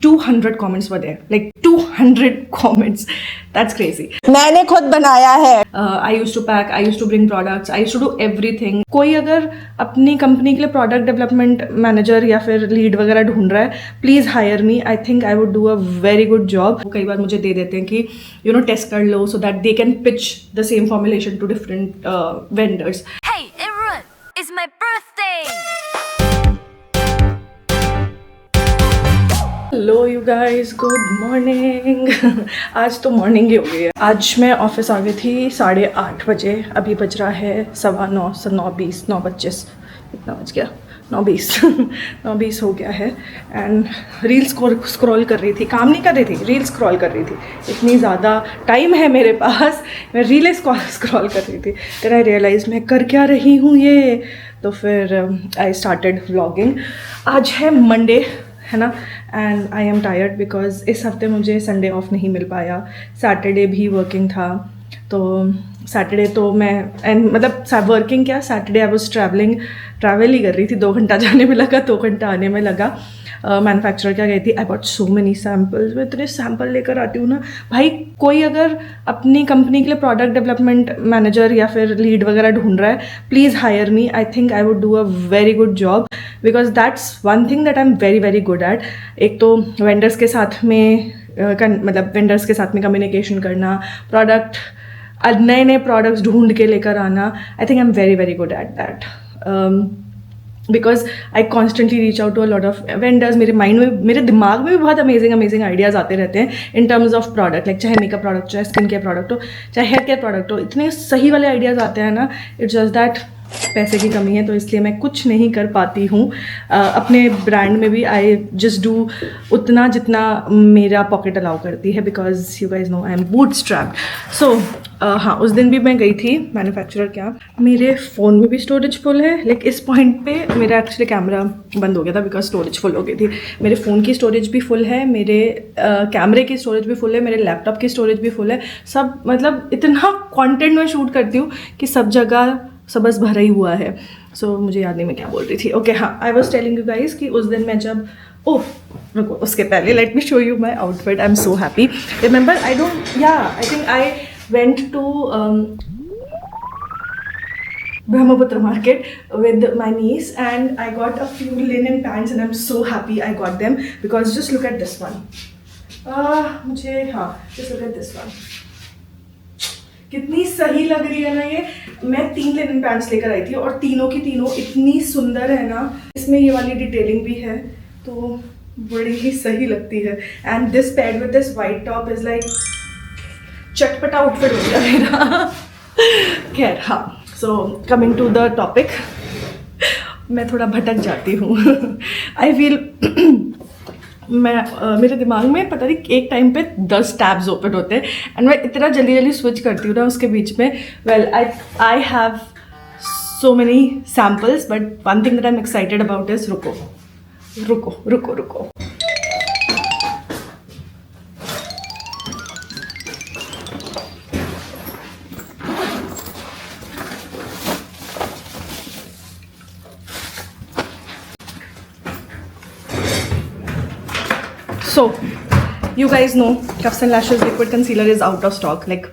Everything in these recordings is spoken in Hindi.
200 comments were there, like 200 comments. That's crazy. मैंने खुद बनाया है. I used to pack, I used to bring products, I used to do everything. कोई अगर अपनी कंपनी के लिए प्रोडक्ट डेवलपमेंट मैनेजर या फिर लीड वगैरह ढूंढ रहा है, please hire me. I think I would do a very good job. कई बार मुझे दे देते हैं कि टेस्ट कर लो, so that they can pitch the same formulation to different vendors. Hey everyone, it's my birthday! Hello you guys, good morning. आज तो मॉर्निंग ही हो गई है. आज मैं ऑफिस आ गई थी 8:30 बजे. अभी बज रहा है 9:15, 9:20, 9:25. कितना बज गया? 9:20. 9:20 हो गया है. एंड रील स्क्रॉल कर रही थी. काम नहीं कर रही थी, रील स्क्रॉल कर रही थी. इतनी ज़्यादा टाइम है मेरे पास, मैं रील स्क्रॉल कर रही थी. देन आई रियलाइज मैं कर क्या रही हूँ ये. तो फिर आई स्टार्टेड व्लॉगिंग. आज है मंडे, है ना. And I am tired because इस हफ्ते मुझे संडे ऑफ नहीं मिल पाया. सैटरडे भी वर्किंग था. तो सैटरडे तो मैं मतलब वर्किंग क्या, सैटरडे आई वॉज ट्रैवल ही कर रही थी. 2 घंटा जाने में लगा, 2 घंटा आने में लगा. मैन्युफैक्चरर क्या गई थी. I bought so many samples. मैं इतने सैम्पल लेकर आती हूँ ना भाई. कोई अगर अपनी कंपनी के लिए प्रोडक्ट डेवलपमेंट मैनेजर या फिर लीड वगैरह ढूंढ रहा है, please hire me. I think I would do a very good job because that's one thing that I am very very good eight. एक तो वेंडर्स के साथ में वेंडर्स के साथ में कम्युनिकेशन करना, प्रोडक्ट नए नए प्रोडक्ट्स ढूंढ के लेकर आना. I think I am very very good at that because I constantly reach out to a lot of vendors. मेरे दिमाग में भी बहुत अमेजिंग आइडियाज़ आते रहते हैं in terms of product. Like चाहे मेकअप प्रोडक्ट, चाहे स्किन केयर प्रोडक्ट हो, चाहे हेयर केयर प्रोडक्ट हो, इतने सही वाले आइडियाज़ आते हैं ना. इट्स जस्ट दैट पैसे की कमी है, तो इसलिए मैं कुछ नहीं कर पाती हूँ. अपने ब्रांड में भी आई जस्ट डू उतना जितना मेरा पॉकेट अलाउ करती है because you guys know I am bootstrapped. So हाँ, उस दिन भी मैं गई थी मैन्युफैक्चरर क्या. मेरे फ़ोन में भी स्टोरेज फुल है. लाइक इस पॉइंट पे मेरा एक्चुअली कैमरा बंद हो गया था बिकॉज स्टोरेज फुल हो गई थी. मेरे फ़ोन की स्टोरेज भी फुल है, मेरे कैमरे की स्टोरेज भी फुल है, मेरे लैपटॉप की स्टोरेज भी फुल है. सब मतलब इतना कॉन्टेंट मैं शूट करती हूँ कि सब जगह सब बस भरा ही हुआ है. सो मुझे याद नहीं मैं क्या बोल रही थी. ओके हाँ, I was telling you guys कि उस दिन मैं जब रुको, उसके पहले late me show you my outfit. I am so happy. Remember I think I went to Brahmaputra market with my niece and I got a few linen pants and I'm so happy I got them because just look at this one. Just look at this one. कितनी सही लग रही है ना ये. मैं 3 लिनन पैंट्स लेकर आई थी और तीनों की तीनों इतनी सुंदर है ना. इसमें ये वाली डिटेलिंग भी है तो बड़ी ही सही लगती है. And this paired with this white top is like चटपटा आउटफिट हो गया मेरा. खैर हाँ, so coming to the topic. मैं थोड़ा भटक जाती हूँ. आई फील मेरे दिमाग में पता नहीं एक टाइम पे 10 टैब्स ओपन होते हैं एंड मैं इतना जल्दी स्विच करती हूँ ना उसके बीच में. Well I have so many samples but one thing that I am excited about is रुको. So, you guys know Cuffs and Lashes liquid concealer is out of stock. Like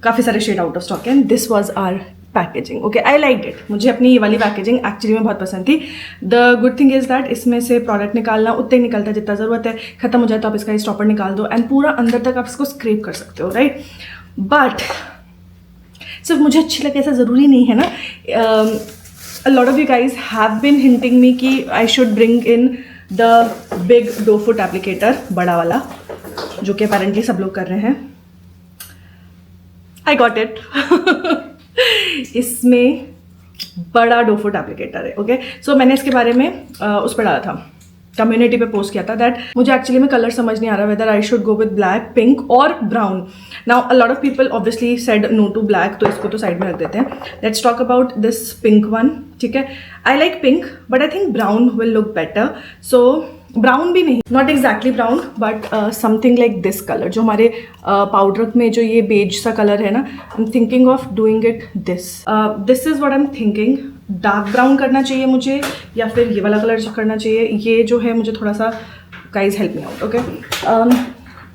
काफ़ी सारे शेड आउट ऑफ स्टॉक हैं. This was our packaging. Okay, I like it. मुझे अपनी ये वाली पैकेजिंग एक्चुअली में बहुत पसंद थी. The good thing is that इसमें से प्रोडक्ट निकालना उतना ही निकलता है जितना ज़रूरत है. खत्म हो जाए तो आप इसका स्टॉपर निकाल दो एंड पूरा अंदर तक आप इसको स्क्रैप कर सकते हो, राइट. बट सिर्फ मुझे अच्छी लगे ऐसा ज़रूरी नहीं है ना. A lot of you guys have been hinting me कि I should bring in the big doe foot applicator, बड़ा वाला, जो कि अपेरेंटली सब लोग कर रहे हैं. I got it. इसमें बड़ा डो फुट एप्लीकेटर है. ओके, सो मैंने इसके बारे में उस पर डाला था, कम्युनिटी पे पोस्ट किया था दैट मुझे एक्चुअली में कलर समझ नहीं आ रहा whether I should go with black, pink और brown. Now a lot of people obviously said no to black, तो इसको तो साइड में रख देते हैं. Let's talk about this pink one. ठीक है, I like pink but I think brown will look better. So brown भी नहीं, not exactly brown but something like this colour, जो हमारे पाउडर में जो ये बेज सा कलर है ना. I am thinking of doing it this is what I am thinking. Dark brown करना चाहिए मुझे या फिर ये वाला कलर करना चाहिए. ये जो है मुझे थोड़ा सा guys help me out, okay.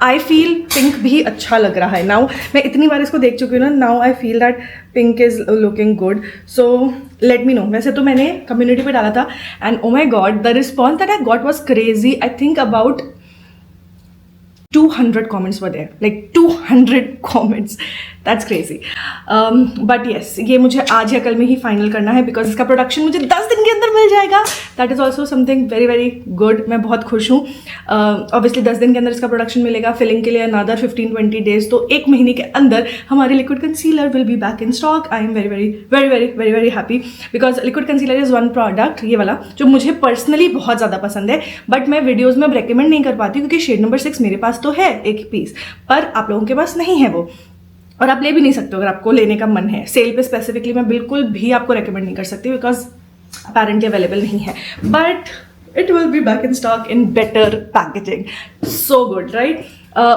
I feel pink भी अच्छा लग रहा है नाउ. मैं इतनी बार इसको देख चुकी हूँ ना, now I feel that pink is looking good. So let me know. वैसे तो मैंने कम्युनिटी पे डाला था and oh my god the response that I got was crazy. I think about 200 comments were there, like 200 comments. That's crazy. But yes, ये मुझे आज या कल में ही फाइनल करना है बिकॉज इसका प्रोडक्शन मुझे 10 दिन के अंदर मिल जाएगा. That is also something very very good. मैं बहुत खुश हूँ. ऑब्वियसली 10 दिन के अंदर इसका प्रोडक्शन मिलेगा. फिलिंग के लिए अनदर 15-20 डेज. तो एक महीने के अंदर हमारी liquid concealer will be back in stock. I am very very very very very very happy because liquid concealer is one product, ये वाला, जो मुझे पर्सनली बहुत ज़्यादा पसंद है. बट मैं वीडियोज़ में अब रेकमेंड नहीं कर पाती क्योंकि शेड नंबर 6 मेरे पास तो है एक पीस, पर आप लोगों के पास नहीं है वो, और आप ले भी नहीं सकते अगर आपको लेने का मन है. सेल पे स्पेसिफिकली मैं बिल्कुल भी आपको रेकमेंड नहीं कर सकती बिकॉज अपेरेंटली अवेलेबल नहीं है. But it will be back in stock in better packaging. So good, right.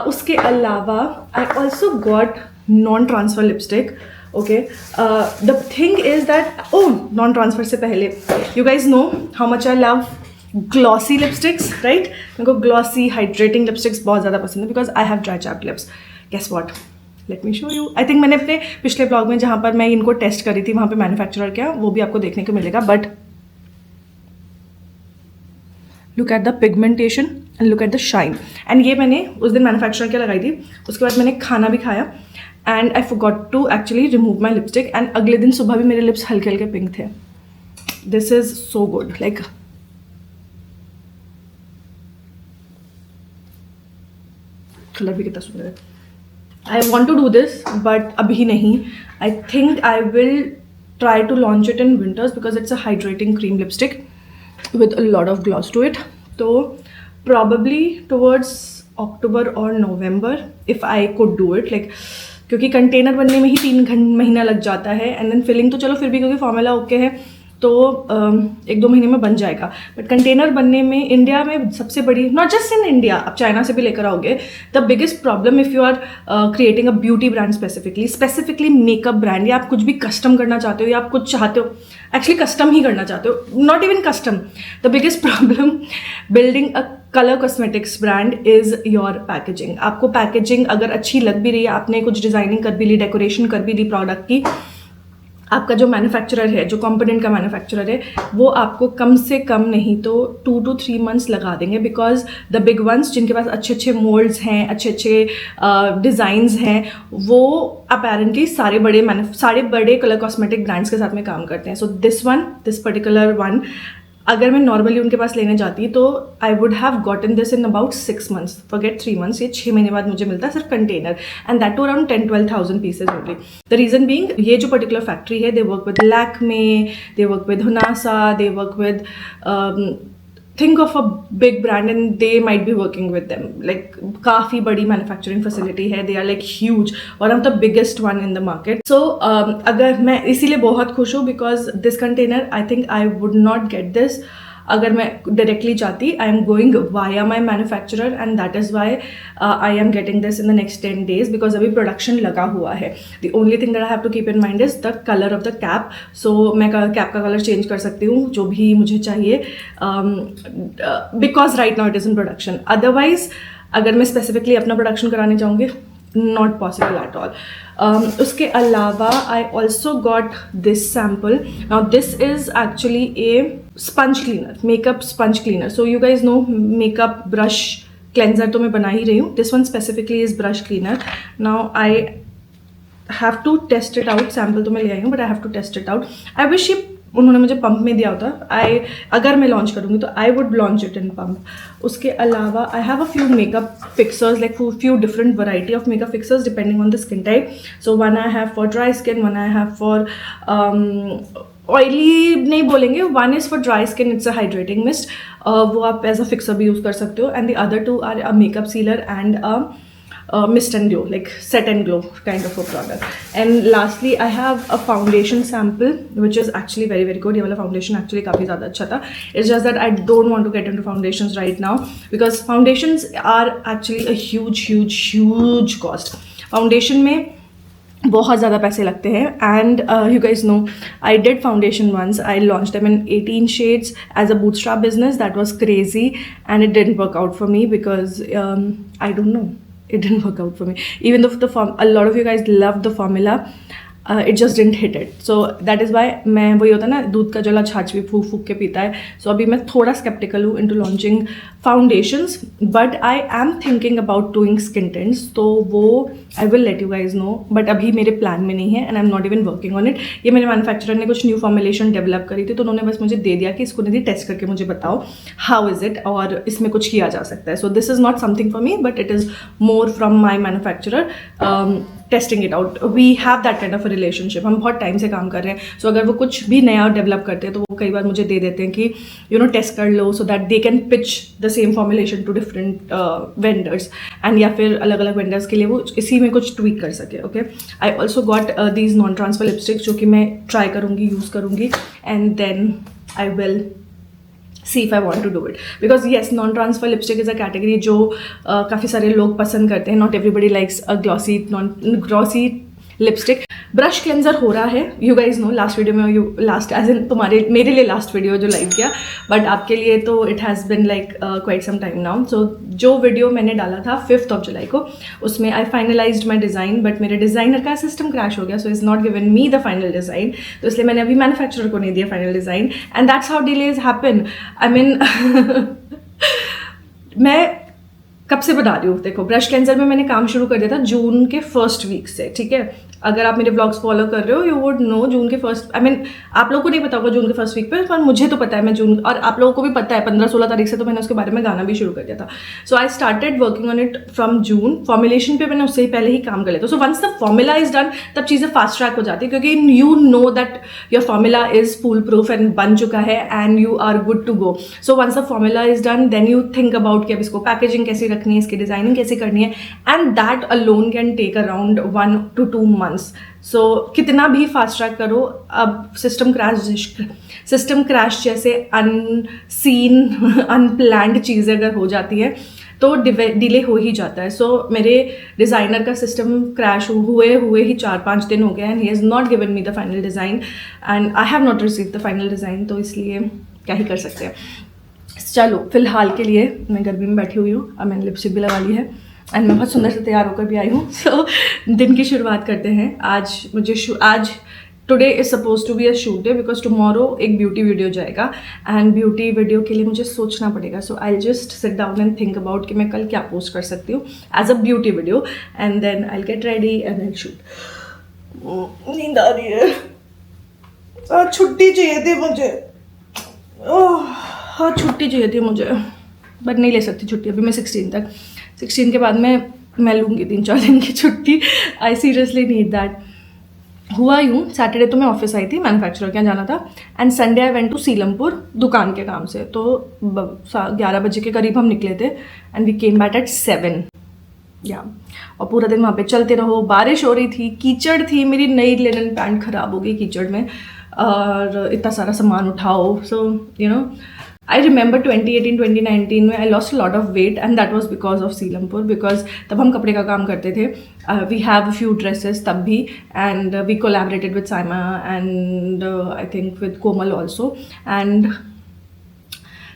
उसके अलावा I also got non transfer lipstick. Okay, the thing is that, non transfer से पहले you guys know how much I love glossy lipsticks, right. मेरे को ग्लॉसी हाइड्रेटिंग लिपस्टिक्स बहुत ज़्यादा पसंद है because I have dry chapped lips. Guess what, let me show you. I think मैंने अपने पिछले ब्लॉग में जहाँ पर मैं इनको टेस्ट करी थी वहाँ पे मैन्युफैक्चरर क्या, वो भी आपको देखने को मिलेगा. But look at the pigmentation and look at the shine. And ये मैंने उस दिन मैन्युफैक्चरर क्या लगाई थी, उसके बाद मैंने खाना भी खाया and I forgot to actually remove my lipstick. And अगले दिन सुबह भी मेरे लिप्स हल्के हल्के पिंक थे. This is so good. Like colour भी कितना सुंदर है. I want to do this but अभी नहीं. I think I will try to launch it in winters because it's a hydrating cream lipstick with a lot of gloss to it. तो प्रॉबली टुवर्ड्स अक्टूबर और November if I could do it, like क्योंकि कंटेनर बनने में ही 3 महीना लग जाता है एंड देन फिलिंग तो चलो फिर भी क्योंकि फॉर्मूला ओके है तो 1-2 महीने में बन जाएगा. बट कंटेनर बनने में इंडिया में सबसे बड़ी, नॉट जस्ट इन इंडिया, आप चाइना से भी लेकर आओगे, the biggest problem if you are creating a beauty brand specifically makeup brand, या आप कुछ भी कस्टम करना चाहते हो या आप कुछ चाहते हो, एक्चुअली कस्टम ही करना चाहते हो, not even custom. The biggest problem building a colour cosmetics brand is your packaging. आपको पैकेजिंग अगर अच्छी लग भी रही है, आपने कुछ डिज़ाइनिंग कर भी ली, डेकोरेशन कर भी ली प्रोडक्ट की, आपका जो मैन्युफैक्चरर है, जो कंपोनेंट का मैन्युफैक्चरर है, वो आपको कम से कम नहीं तो 2 to 3 months लगा देंगे. बिकॉज द बिग वंस जिनके पास अच्छे अच्छे मोल्ड्स हैं, अच्छे अच्छे डिज़ाइंस हैं, वो अपेरेंटली सारे बड़े कलर कॉस्मेटिक ब्रांड्स के साथ में काम करते हैं. सो दिस पर्टिकुलर वन अगर मैं नॉर्मली उनके पास लेने जाती तो I would have gotten this in about 6 months, forget 3 months. ये 6 महीने बाद मुझे मिलता है सिर्फ container, and that too around 10-12,000 pieces only. The reason being, ये जो पर्टिकुलर फैक्ट्री है, they work with Lakme, they work with Hunasa, they work with think of a big brand and they might be working with them. Like काफ़ी बड़ी manufacturing facility है, they are like huge, one of the biggest one in the market. So अगर मैं इसीलिए बहुत खुश हूँ because this container I think I would not get this अगर मैं डायरेक्टली जाती. I am going via my manufacturer and that is why I am getting this in the next 10 days because अभी प्रोडक्शन लगा हुआ है. The only thing that I have to keep in mind is the colour of the cap. So मैं कैप का कलर चेंज कर सकती हूँ जो भी मुझे चाहिए because right now it is in production. Otherwise अगर मैं स्पेसिफिकली अपना प्रोडक्शन कराने जाऊँगी, नॉट पॉसिबल एट ऑल. उसके अलावा I also got this sample. Now this is actually a sponge cleaner, makeup sponge cleaner. So you guys know makeup brush cleanser तो मैं बना ही रही हूँ. This one specifically is brush cleaner. Now I have to test it out. Sample तो मैं ले आई हूँ but I have to test it out. I wish ये उन्होंने मुझे पंप में दिया होता. अगर मैं लॉन्च करूँगी तो I would launch it in pump. उसके अलावा I have a few makeup fixers, like few different variety of makeup fixers depending on the skin type. So one I have for dry skin, one I have for oily नहीं बोलेंगे, one is for dry skin, it's a hydrating mist, वो आप एज अ फिक्सर भी यूज़ कर सकते हो. And the other 2 are a makeup sealer and a mist and glow, like set and glow kind of a product. And lastly I have a foundation sample which is actually very very good. ये वाला foundation actually काफ़ी ज़्यादा अच्छा था. It's just that I don't want to get into foundations right now because foundations are actually a huge cost. Foundation में बहुत ज़्यादा पैसे लगते हैं. And you guys know I did foundation once. I launch them in 18 shades as a bootstrap business. That was crazy and it didn't work out for me because I don't know, it didn't work out for me. Even though a lot of you guys love the formula, it just didn't hit it. So that is why मैं वही होता है ना, दूध का जला छाछ भी फूक फूक के पीता है. So अभी मैं थोड़ा skeptical हूँ into launching foundations, but I am thinking about doing skin tints. तो वो I will let you guys know, but अभी मेरे प्लान में नहीं है and I'm not even working on it. ये मेरे मैन्युफैक्चरर ने कुछ न्यू फॉर्मुलेशन डेवलप करी थी, तो उन्होंने बस मुझे दे दिया कि इसको नहीं टेस्ट करके मुझे बताओ how is it और इसमें कुछ किया जा सकता है. So this is not something for me, but it is more from my manufacturer. Testing it out. We have that kind of relationship. हम बहुत टाइम से काम कर रहे हैं. सो अगर वो कुछ भी नया डेवलप करते हैं तो वो कई बार मुझे दे देते हैं कि यू नो टेस्ट कर लो, so that they can pitch the same formulation to different vendors, and या फिर अलग अलग वेंडर्स के लिए वो इसी में कुछ ट्वीक कर सके. Okay, I also got these non transfer lipsticks जो कि मैं ट्राई करूँगी, यूज़ करूँगी, and then I will see if I want to do it, because yes, non-transfer lipstick is a category जो काफ़ी सारे लोग पसंद करते हैं. Not everybody likes a glossy lipstick. Brush cleanser हो रहा है, you guys know. Last video में लास्ट एज इन मेरे लिए लास्ट वीडियो जो लाइव किया, बट आपके लिए तो it has been like quite some time now. So जो वीडियो मैंने डाला था 5 जुलाई को, उसमें I finalized my design, but मेरे डिज़ाइनर का सिस्टम क्रैश हो गया, so is not given me the final design. तो इसलिए मैंने अभी मैन्युफैक्चरर को नहीं दिया final design, and that's how delays happen. I mean मैं कब से बता रही हूँ, देखो ब्रश क्लेंजर में मैंने काम शुरू कर दिया था जून के फर्स्ट वीक से. ठीक है, अगर आप मेरे ब्लॉग्स फॉलो कर रहे हो, यू वुड नो जून के फर्स्ट, आई मीन आप लोगों को नहीं पता होगा जून के फर्स्ट वीक पे, पर मुझे तो पता है. मैं जून, और आप लोगों को भी पता है 15-16 तारीख से तो मैंने उसके बारे में गाना भी शुरू कर दिया था. So I started working on it from June. Formulation पे मैंने उससे ही पहले ही काम कर लिया था. So once the formula is done, तब चीज़ें फास्ट ट्रैक हो जाती है, क्योंकि you know that your formula is full proof and बन चुका है and you are good to go. So once the formula is done, then you think about कि अब इसको पैकेजिंग कैसे रखनी है, इसकी डिजाइनिंग कैसे करनी है, and that alone can take around 1 to 2 months. So कितना भी फास्ट ट्रैक करो, अब सिस्टम क्रैश जैसे अनसीन अनप्लैंड चीज़ें अगर हो जाती है तो डिले हो ही जाता है. सो मेरे डिज़ाइनर का सिस्टम क्रैश हुए ही 4-5 दिन हो गए, and he has not given me the final design, and I have not receive the final design. तो इसलिए क्या ही कर सकते हैं. चलो फिलहाल के लिए मैं गर्मी में बैठी हुई हूँ. अब मैंने लिपस्टिक भी लगा ली है, एंड मैं बहुत सुंदर से तैयार होकर भी आई हूँ. सो दिन की शुरुआत करते हैं. आज today is suppose to be a shoot day, because tomorrow एक ब्यूटी वीडियो जाएगा, एंड ब्यूटी वीडियो के लिए मुझे सोचना पड़ेगा. So I just sit down and think about कि मैं कल क्या पोस्ट कर सकती हूँ as a beauty video, and then I get ready and I shoot. नींद आ रही है, छुट्टी चाहिए थी मुझे. हाँ छुट्टी चाहिए थी मुझे, बट नहीं ले सकती छुट्टी अभी मैं 16 के बाद मैं लूँगी 3-4 दिन की छुट्टी. I seriously need that. हुआ यूँ, सैटरडे तो मैं ऑफिस आई थी, मैन्युफैक्चरर के यहाँ जाना था, and Sunday I went to Seelampur दुकान के काम से. तो 11 बजे के करीब हम निकले थे, and we came back at 7. या और पूरा दिन वहाँ पे चलते रहो. बारिश हो रही थी, कीचड़ थी, मेरी नई लिनन पैंट ख़राब हो गई कीचड़ में, और इतना सारा सामान उठाओ. So you know I remember 2018-2019 में I lost a lot of weight, and that was because of Seelampur, because तब हम कपड़े का काम करते थे. We have a few dresses तब भी, and we collaborated with Saima and I think with Komal also, and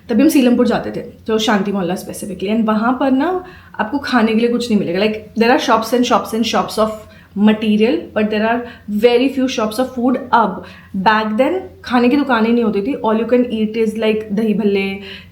तभी हम सीलमपुर जाते थे, तो शांति मोहल्ला स्पेसिफिकली, एंड वहाँ पर ना आपको खाने के लिए कुछ नहीं मिलेगा. Like there are shops and shops and shops of material, but there are very few shops of food. अब बैक देन खाने की दुकानें नहीं होती थी. All you can eat is like dahi bhalle,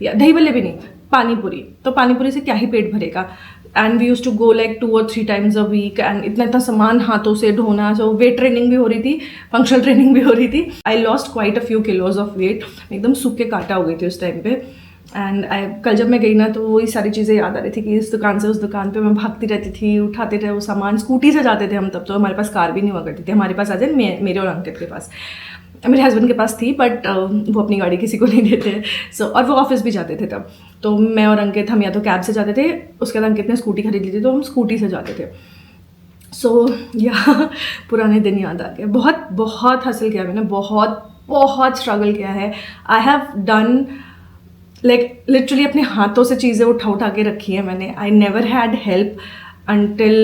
या दही भल्ले भी नहीं, पानीपुरी. तो पानीपुरी से क्या ही पेट भरेगा. And we used to go like 2 or 3 times a week, एंड इतना सामान हाथों से ढोना. सो वेट ट्रेनिंग भी हो रही थी, फंक्शनल ट्रेनिंग भी हो रही थी. I lost quite a few kilos of weight. एकदम सूख के काटा हो गई थी उस टाइम पे. एंड कल जब मैं गई ना, तो वही सारी चीज़ें याद आ रही थी कि इस दुकान से उस दुकान पे मैं भागती रहती थी, उठाते थे वो सामान. स्कूटी से जाते थे हम, तब तो हमारे पास कार भी नहीं हुआ करती थी. हमारे पास आ जाए मेरे और अंकित के पास, मेरे हस्बैंड के पास थी, बट वो अपनी गाड़ी किसी को नहीं देते. सो और वो ऑफिस भी जाते थे तब. तो मैं और अंकित हम या तो कैब से जाते थे, उसके बाद अंकित ने स्कूटी खरीद ली थी, तो हम स्कूटी से जाते थे. सो या पुराने दिन याद आ गए. बहुत हासिल किया मैंने, बहुत स्ट्रगल किया है. I have done like literally अपने हाथों से चीज़ें उठा के रखी है मैंने. I never had help until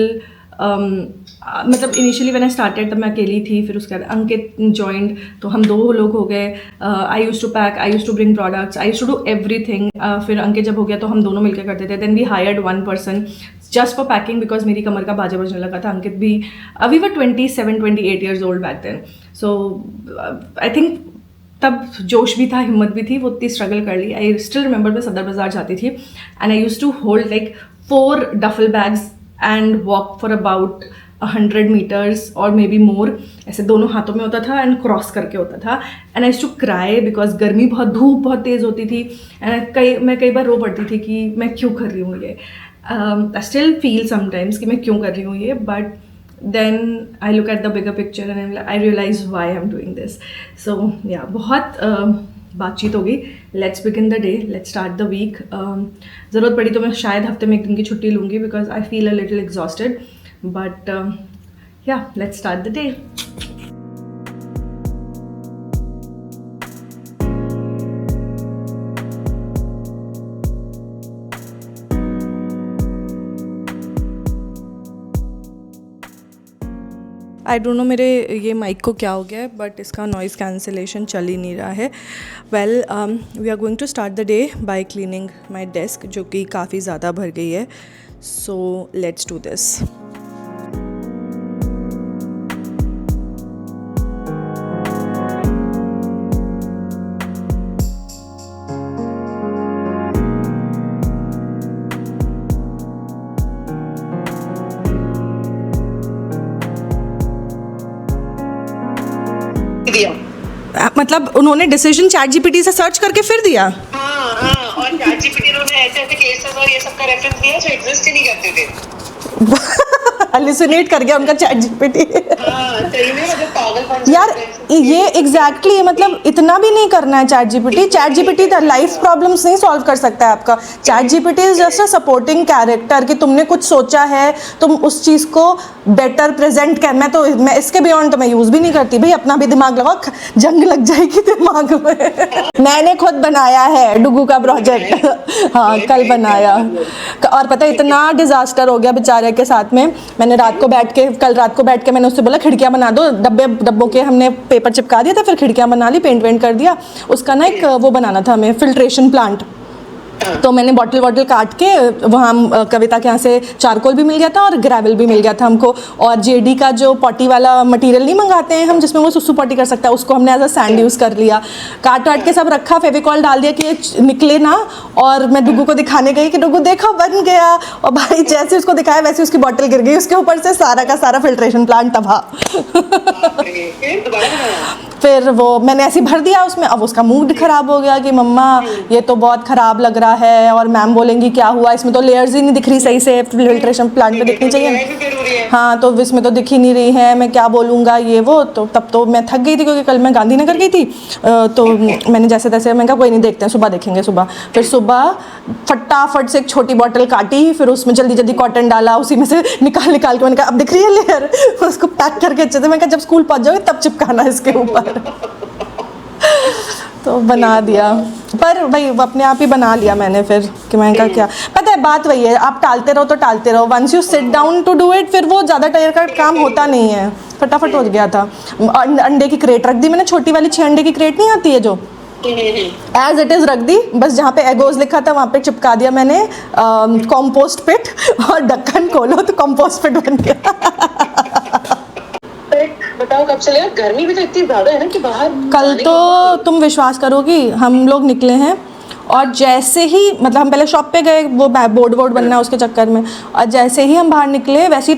मतलब इनिशियली व्हेन आई स्टार्टेड तब मैं अकेली थी, फिर उसके बाद अंकित जॉइंड, तो हम 2 लोग हो गए. I used to pack, I used to bring products, I used to do everything. फिर अंकित जब हो गया तो हम दोनों मिलकर करते थे. Then we hired 1 person just for packing because मेरी कमर का बाजा बजने लगा था. अंकित भी, we were 27-28 years old back then. So I think तब जोश भी था, हिम्मत भी थी, वो उतनी स्ट्रगल कर ली. आई स्टिल रिमेंबर मैं सदर बाजार जाती थी and I used to hold like 4 duffel bags and walk for about 100 meters और मे बी मोर. ऐसे दोनों हाथों में होता था एंड क्रॉस करके होता था. And I used to cry because गर्मी बहुत, धूप बहुत तेज़ होती थी. एंड मैं कई बार रो पड़ती थी कि मैं क्यों कर रही हूँ ये. आई स्टिल फील समटाइम्स कि मैं क्यों कर रही हूँ ये, but then I look at the bigger picture and I realize why I'm doing this. So yeah, बहुत बातचीत होगी. Let's begin the day. Let's start the week. ज़रूरत पड़ी तो मैं शायद हफ्ते में 1 दिन की छुट्टी लूँगी because I feel a little exhausted. But yeah, let's start the day. I don't no मेरे ये माइक को क्या हो गया है, बट इसका नॉइज़ कैंसिलेशन चल ही नहीं रहा है. Well, we are going to start the day by cleaning my desk, जो कि काफ़ी ज़्यादा भर गई है. So let's do this. मतलब उन्होंने डिसीजन चैट जीपीटी से सर्च करके फिर दिया. हाँ, और चैट जीपीटी उन्होंने ऐसे केसेस और ये सब का रेफरेंस दिया जो एग्जिस्ट ही नहीं करते थे. हेलुसिनेट कर गया उनका चैट जीपीटी. हाँ, सही में मतलब पागलपन. यार ये एग्जैक्टली मतलब इतना भी नहीं करना है. चैट जीपीटी लाइफ प्रॉब्लम्स नहीं सॉल्व कर सकता है आपका. Chat GPT is just a supporting character कि तुमने कुछ सोचा है, तुम उस चीज़ को बेटर प्रेजेंट कर. मैं इसके बियॉन्ड तो मैं यूज़ भी नहीं करती. भाई अपना भी दिमाग लगाओ, जंग लग जाएगी दिमाग में. मैंने खुद बनाया है डुगू का प्रोजेक्ट. हाँ, कल बनाया. और पता है इतना डिजास्टर हो गया बेचारे के साथ में. मैंने कल रात को बैठ के मैंने उससे बोला खिड़कियाँ बना दो. डब्बों के हमने पेपर चिपका दिया था, फिर खिड़कियाँ बना ली, पेंट वेंट कर दिया. उसका ना एक वो बनाना था हमें, फिल्ट्रेशन प्लांट. तो मैंने बॉटल काट के वहाँ कविता के यहाँ से चारकोल भी मिल गया था और ग्रेवल भी मिल गया था हमको. और जेडी का जो पॉटी वाला मटेरियल नहीं मंगाते हैं हम, जिसमें वो सुसु पॉटी कर सकता है, उसको हमने एज अ सैंड यूज़ कर लिया. काट के सब रखा, फेविकॉल डाल दिया कि ये निकले ना. और मैं डुगू को दिखाने गई कि डुगू देखो बन गया. और भाई जैसे उसको दिखाया वैसे उसकी बॉटल गिर गई. उसके ऊपर से सारा का सारा फिल्ट्रेशन प्लांट तबाह. फिर वो मैंने ऐसे भर दिया उसमें. अब उसका मूड खराब हो गया कि मम्मा ये तो बहुत ख़राब लग रहा है और मैम बोलेंगी क्या हुआ, इसमें तो लेयर्स ही नहीं दिख रही सही से, फिल्ट्रेशन प्लांट में दिखनी चाहिए. हाँ, तो इसमें तो दिख ही नहीं रही है, मैं क्या बोलूँगा ये वो. तो तब तो मैं थक गई थी क्योंकि कल मैं गांधीनगर गई थी. तो मैंने जैसे तैसे मैंने कहा कोई नहीं, देखते हैं सुबह देखेंगे सुबह. फिर सुबह फटाफट से एक छोटी बॉटल काटी, फिर उसमें जल्दी जल्दी कॉटन डाला, उसी में से निकाल के मैंने कहा अब दिख रही है लेयर. उसको पैक करके अच्छे से, मैंने कहा जब स्कूल पहुँच जाओगे तब चिपकाना इसके ऊपर. तो बना दिया, पर भाई अपने आप ही बना लिया मैंने. फिर कि मैंने कहा क्या पता है, बात वही है, आप टालते रहो. Once you sit down to do it, फिर वो ज़्यादा टायर का काम होता नहीं है. फटाफट हो गया था. अंडे की क्रेट रख दी मैंने, छोटी वाली 6 अंडे की क्रेट नहीं आती है जो, एज इट इज़ रख दी. बस जहाँ पे एगोज लिखा था वहाँ पे चिपका दिया मैंने कॉम्पोस्ट पिट. और ढक्कन खोलो तो कॉम्पोस्ट पिट बन गया. बताओ कब चलेगा? गर्मी भी तो इतनी ज्यादा है ना कि बाहर. कल तो तुम विश्वास करोगी, हम लोग निकले हैं और जैसे ही मतलब हम पहले शॉप पे गए, वो बोर्ड बनना है उसके चक्कर में, और जैसे ही हम बाहर निकले वैसी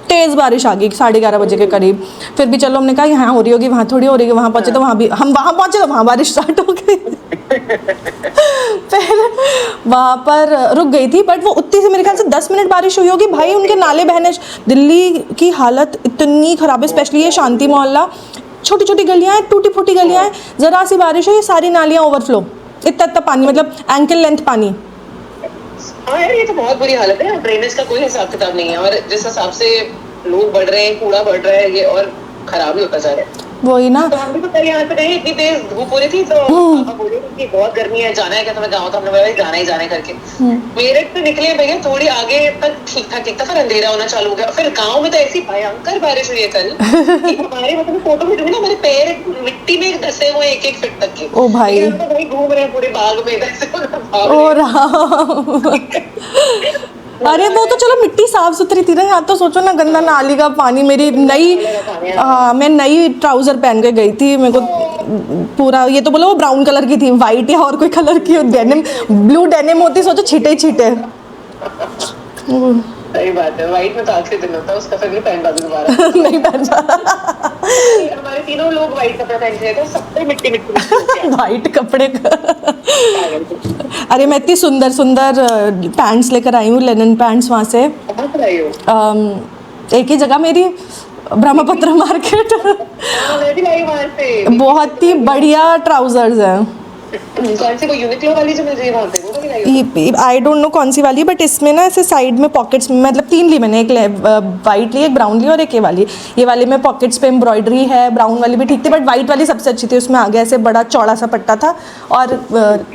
तेज़ बारिश आ गई 11:30 बजे के करीब. फिर भी चलो हमने कहा यहाँ हो रही होगी, वहाँ थोड़ी हो रही है. वहाँ पहुँचे तो वहाँ भी, हम वहाँ पहुँचे तो वहाँ बारिश स्टार्ट हो गई. फिर वहाँ पर रुक गई थी, बट वो उतनी से मेरे ख्याल से 10 मिनट बारिश हुई होगी. भाई उनके नाले बहने, दिल्ली की हालत इतनी ख़राब है, स्पेशली ये शांति मोहल्ला. छोटी छोटी गलियाँ हैं, टूटी फूटी गलियाँ हैं, ज़रा सी बारिश हो ये सारी नालियाँ ओवरफ्लो. इतना पानी, मतलब एंकल लेंथ पानी. हाँ यार, ये तो बहुत बुरी हालत है. ड्रेनेज का कोई हिसाब किताब नहीं है, और जिस हिसाब से लोग बढ़ रहे हैं, कूड़ा बढ़ रहा है, ये और खराब ही होता जा रहा है. वही ना। तो हम भी तो कल यहाँ पे गए, इतनी तेज धूप हो रही थी, तो पापा बोले कि बहुत गर्मी है, जाना है क्या तुम्हें गाँव? तो हमने बोला जाना ही करके मेरठ से निकले भैया, थोड़ी आगे तक ठीक था, फिर अंधेरा होना चालू हो गया। फिर गाँव में तो ऐसी भयंकर बारिश हुई है कल कि हमारे मतलब फोटो भेजूंगी ना, मेरे पैर मिट्टी में धसे हुए 1-1 फीट तक के। ओ भाई, हम तो वही घूम रहे हैं पूरे बाग में इधर से। ओ राम। अरे वो तो चलो मिट्टी साफ सुथरी थी ना, यहाँ तो सोचो ना गंदा नाली का पानी। मेरी नई, हाँ मैं नई ट्राउजर पहन के गई थी, मेरे को पूरा, ये तो बोलो वो ब्राउन कलर की थी, वाइट या और कोई कलर की डेनिम, ब्लू डेनिम होती, सोचो छीटे ही छीटे। सही बात है, व्हाइट में तो आखिरी दिन होता है उसका, फिर नहीं पहन पाते दोबारा। नहीं पहन पा। हमारे तीनों लोग व्हाइट कपड़ा पहन के थे, सब पे मिट्टी वाइट कपड़े का। अरे मैं इतनी सुंदर सुंदर पैंट्स लेकर आई हूँ, लेनिन पैंट्स वहाँ से। एक ही जगह मेरी, ब्रह्मपुत्र मार्केट। मैं भी लाई वहाँ से। बहुत ही बढ़िया ट्राउजर्स हैं। कौन सी, वो यूनिक्लो वाली जो मिल रही है वहाँ पे, वो वाली लाई हो? आई डोंट नो कौन सी वाली, बट इसमें ना ऐसे साइड में पॉकेट्स, मतलब 3 ली मैंने, एक वाइट ली, एक ब्राउन ली और एक ये वाली। ये वाली में पॉकेट्स पे एम्ब्रॉयडरी है, ब्राउन वाली भी ठीक थी, बट वाइट वाली सबसे अच्छी थी, उसमें आगे ऐसे बड़ा चौड़ा सा पट्टा था, और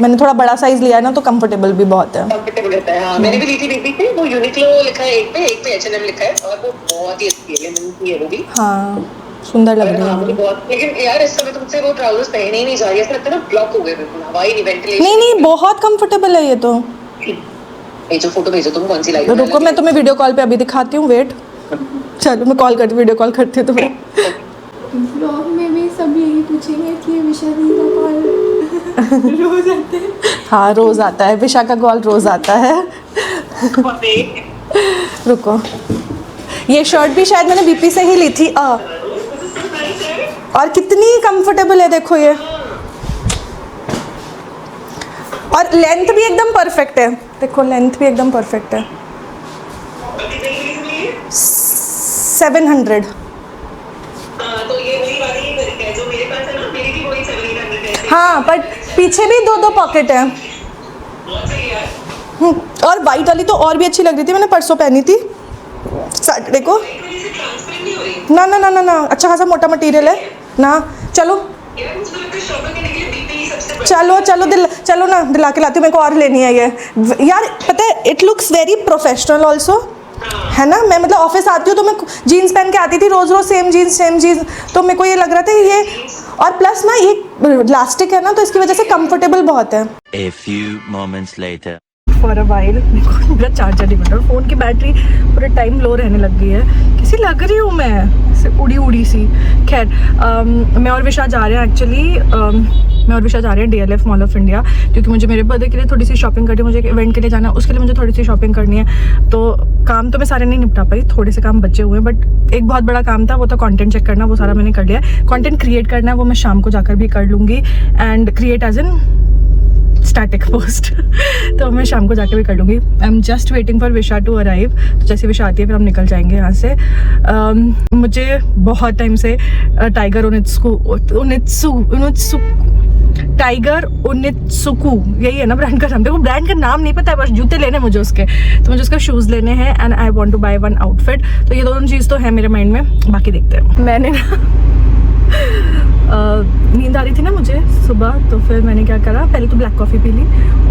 मैंने थोड़ा बड़ा साइज लिया है ना, तो कंफर्टेबल भी बहुत है। कंफर्टेबल रहता है, हाँ। मैंने भी ली थी बेबी से, वो यूनिक्लो लिखा है एक पे H&M लिखा है, और वो बहुत ही अच्छी है वो भी। हाँ सुंदर लग रही है। बहुत, लेकिन यार इस समय तुमसे वो ट्राउजर्स पहने ही नहीं जा रही है, ऐसा लगता है ना ब्लॉक हो गए बिल्कुल, हवा ही नहीं, वेंटिलेशन नहीं बहुत कंफर्टेबल है ये तो। ये जो फोटो भेजो तुम, कौन सी लाई? रुको मैं तुम्हें वीडियो कॉल पे अभी दिखाती हूँ, वेट। चलो मैं कॉल करती, वीडियो कॉल करती हूँ तुम्हें। ब्लॉग में भी सब यही पूछेंगे कि विशा दी का कॉल रोज आता है। हाँ रोज आता है, विशा का कॉल रोज आता है। रुको, ये शर्ट भी शायद मैंने बीपी से ही ली थी। और कितनी कंफर्टेबल है देखो ये, और लेंथ भी एकदम परफेक्ट है, देखो लेंथ भी एकदम परफेक्ट है। 700। तो ये वही वाली है जो मेरे पास है ना, मेरी भी वही 700 है। हाँ बट पीछे भी 2 पॉकेट है। बहुत सही यार। और वाइट वाली तो और भी अच्छी लग रही थी, मैंने परसों पहनी थी सैटरडे को। ना ना ना ना ना, अच्छा खासा मोटा मटेरियल है ना। चलो चलो चलो चलो ना, दिला के लाती हूँ, मेरे को और लेनी है ये यार। पता है it looks very professional also, है ना। मैं मतलब ऑफिस आती हूँ तो मैं जीन्स पहन के आती थी रोज रोज, सेम जीन्स, तो मेरे को ये लग रहा था ये, और प्लस ना ये इलास्टिक है ना, तो इसकी वजह से कंफर्टेबल बहुत है। A few moments later. For a while मेरा चार्जर नहीं बना, फ़ोन की बैटरी पूरे टाइम लो रहने लग गई है। कैसी लग रही हूँ मैं, ऐसे उड़ी सी। खैर मैं और विशा जा रहे हैं एक्चुअली, मैं और विशा जा रहे हैं DLF मॉल ऑफ इंडिया, क्योंकि मुझे मेरे बर्थडे के लिए थोड़ी सी शॉपिंग करनी है, मुझे एक इवेंट के लिए जाना है, उसके लिए मुझे थोड़ी सी शॉपिंग करनी है। तो काम तो मैं सारे नहीं निपटा पाई, थोड़े से काम बचे हुए हैं, बट एक बहुत बड़ा काम था, वो था कंटेंट चेक करना, वो सारा मैंने कर लिया है। कंटेंट क्रिएट करना है वो मैं शाम को जाकर भी कर लूँगी, and create as in static post तो मैं शाम को जाके भी कर लूँगी। I am just waiting for Visha to arrive, तो जैसे विशा आती है फिर हम निकल जाएंगे यहाँ से। मुझे बहुत टाइम से टाइगर ओनित्सुकू यही है ना ब्रांड का नाम, देखो ब्रांड का नाम नहीं पता है, बस जूते लेने मुझे उसके, तो मुझे उसका शूज़ लेने हैं, and I want to buy one outfit. तो ये दोनों चीज़ तो है मेरे माइंड में, बाकी देखते हैं। मैंने ना नींद आ रही थी ना मुझे सुबह, तो फिर मैंने क्या करा, पहले तो ब्लैक कॉफ़ी पी ली,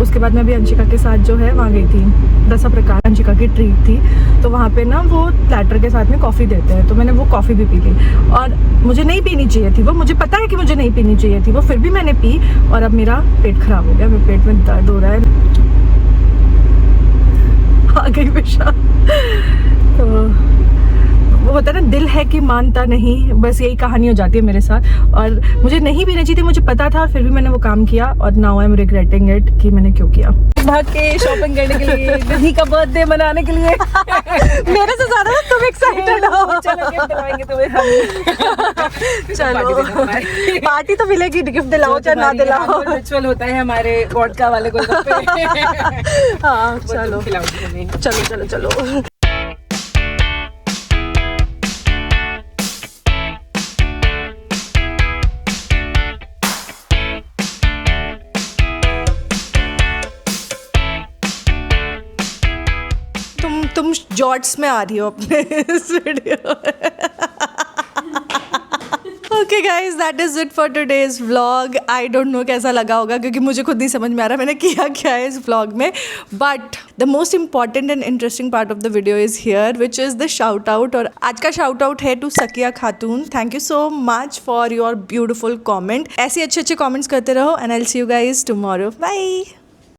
उसके बाद मैं अभी अंशिका के साथ जो है वहाँ गई थी, दसा प्रकार अंशिका की ट्रीट थी, तो वहाँ पे ना वो प्लेटर के साथ में कॉफ़ी देते हैं, तो मैंने वो कॉफ़ी भी पी ली, और मुझे नहीं पीनी चाहिए थी वो, मुझे पता है कि मुझे नहीं पीनी चाहिए थी वो, फिर भी मैंने पी, और अब मेरा पेट ख़राब हो गया, मेरे पेट में दर्द हो रहा है। आ गई विशा, तो वो होता है ना, दिल है कि मानता नहीं, बस यही कहानी हो जाती है मेरे साथ। और मुझे नहीं पीना चाहिए थी, मुझे पता था, फिर भी मैंने वो काम किया, और now I am regretting it कि मैंने क्यों किया। भाग के शॉपिंग करने के लिए, दीदी का बर्थडे मनाने के लिए मेरे से ज्यादा तुम एक्साइटेड हो। चलो गिफ्ट दिलाएंगे तुम्हें हम। चलो पार्टी तो मिलेगी, गिफ्ट दिलाओ चाहे ना दिलाओ, रिचुअल होता है हमारे वोडका वाले गोलगप्पे। हाँ चलो चलो चलो चलो। तुम जॉर्ट्स में आ रही हो अपने इस video. Okay guys, that is it for today's vlog. I don't no कैसा लगा होगा, क्योंकि मुझे खुद नहीं समझ में आ रहा मैंने किया क्या है इस व्लॉग में. But the most important and interesting part of the video is here, which is the shout out. और आज का शाउट आउट है to Sakiya Khatoon. Thank you so much for your beautiful comment. ऐसे अच्छे अच्छे कॉमेंट्स करते रहो, and I will see you guys tomorrow. Bye.